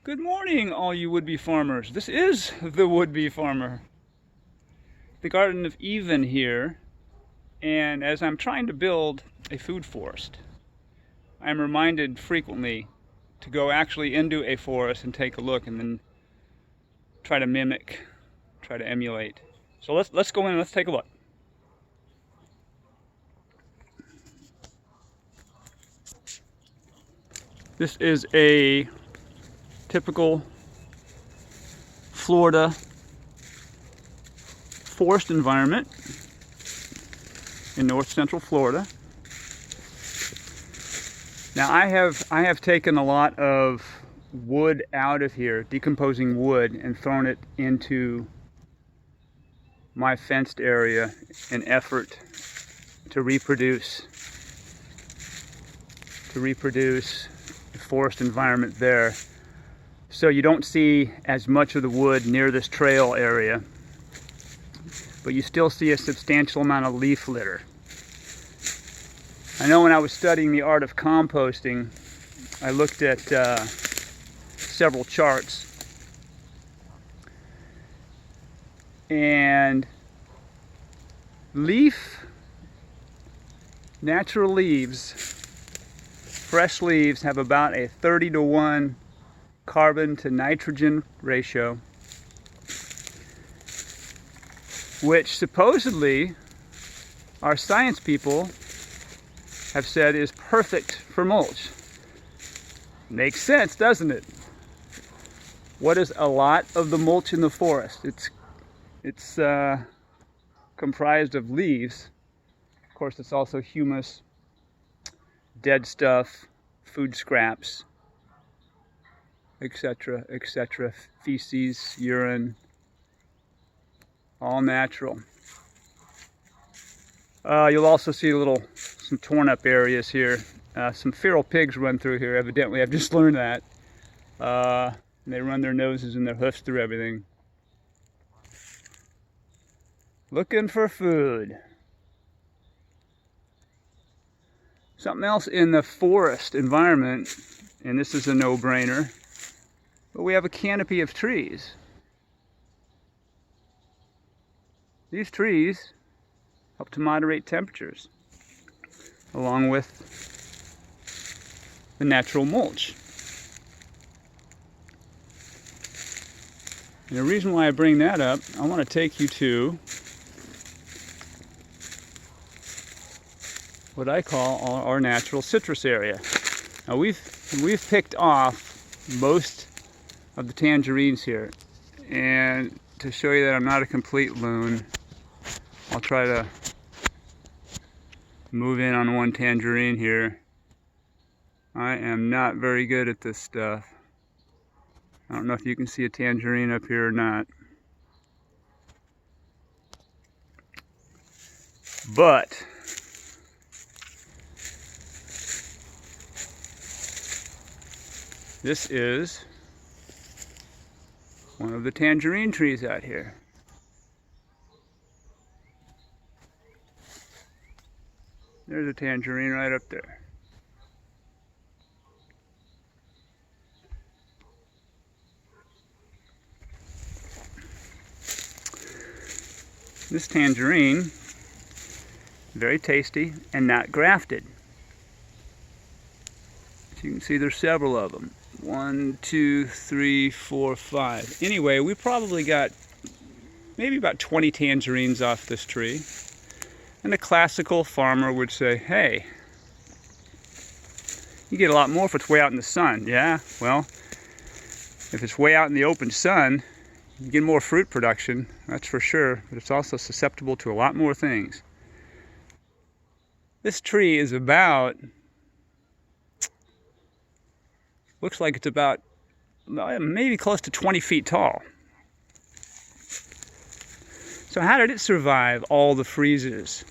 Good morning, all you would-be farmers. This is the would-be farmer. The Garden of Eden here, and as I'm trying to build a food forest, I'm reminded frequently to go actually into a forest and take a look and then try to mimic, try to emulate. So let's go in and let's take a look. This is a typical Florida forest environment in north central Florida. Now I have taken a lot of wood out of here, decomposing wood, and thrown it into my fenced area in effort to reproduce the forest environment there. So you don't see as much of the wood near this trail area, but you still see a substantial amount of leaf litter. I know when I was studying the art of composting, I looked at several charts, and natural leaves, fresh leaves have about a 30-to-1 carbon to nitrogen ratio, which supposedly our science people have said is perfect for mulch. Makes sense, doesn't it? What is a lot of the mulch in the forest? It's comprised of leaves. Of course, it's also humus, dead stuff, food scraps, etc., etc., feces, urine, all natural. You'll also see some torn up areas here. Some feral pigs run through here, evidently. I've just learned that. They run their noses and their hoofs through everything, looking for food. Something else in the forest environment, and this is a no-brainer, but we have a canopy of trees. These trees help to moderate temperatures, along with the natural mulch. And the reason why I bring that up, I want to take you to what I call our natural citrus area. Now we've picked off most of the tangerines here, and to show you that I'm not a complete loon, I'll try to move in on one tangerine here. I am not very good at this stuff. I don't know if you can see a tangerine up here or not, but this is one of the tangerine trees out here. There's a tangerine right up there. This tangerine, very tasty and not grafted. As you can see, there's several of them. 1, 2, 3, 4, 5. Anyway, we probably got maybe about 20 tangerines off this tree. And a classical farmer would say, hey, you get a lot more if it's way out in the sun. Yeah, well, if it's way out in the open sun, you get more fruit production, that's for sure, but it's also susceptible to a lot more things. This tree is about, looks like it's about maybe close to 20 feet tall. So how did it survive all the freezes?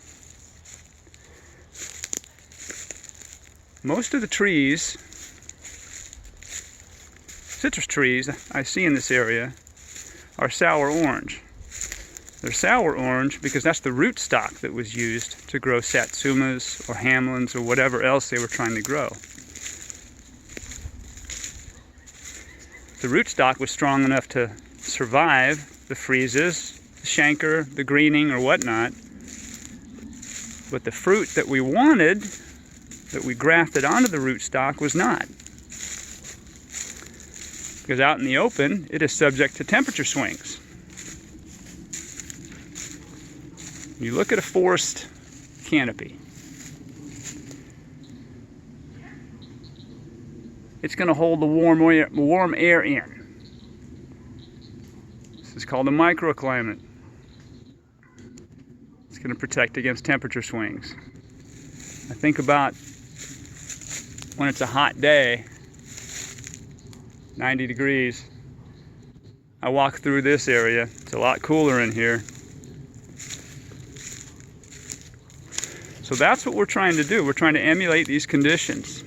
Most of the trees, citrus trees I see in this area, are sour orange. They're sour orange because that's the root stock that was used to grow satsumas or hamlins or whatever else they were trying to grow. the rootstock was strong enough to survive the freezes, the chancre, the greening, or whatnot. But the fruit that we wanted, that we grafted onto the rootstock, was not. Because out in the open, it is subject to temperature swings. You look at a forest canopy. It's going to hold the warm air in. This is called a microclimate. It's going to protect against temperature swings. I think about when it's a hot day, 90 degrees, I walk through this area. It's a lot cooler in here. So that's what we're trying to do. We're trying to emulate these conditions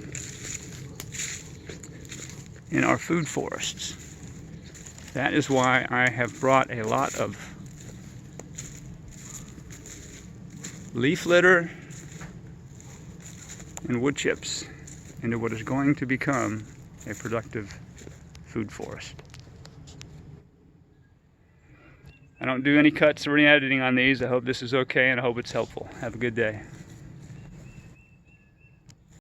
in our food forests. That is why I have brought a lot of leaf litter and wood chips into what is going to become a productive food forest. I don't do any cuts or any editing on these. I hope this is okay, and I hope it's helpful. Have a good day.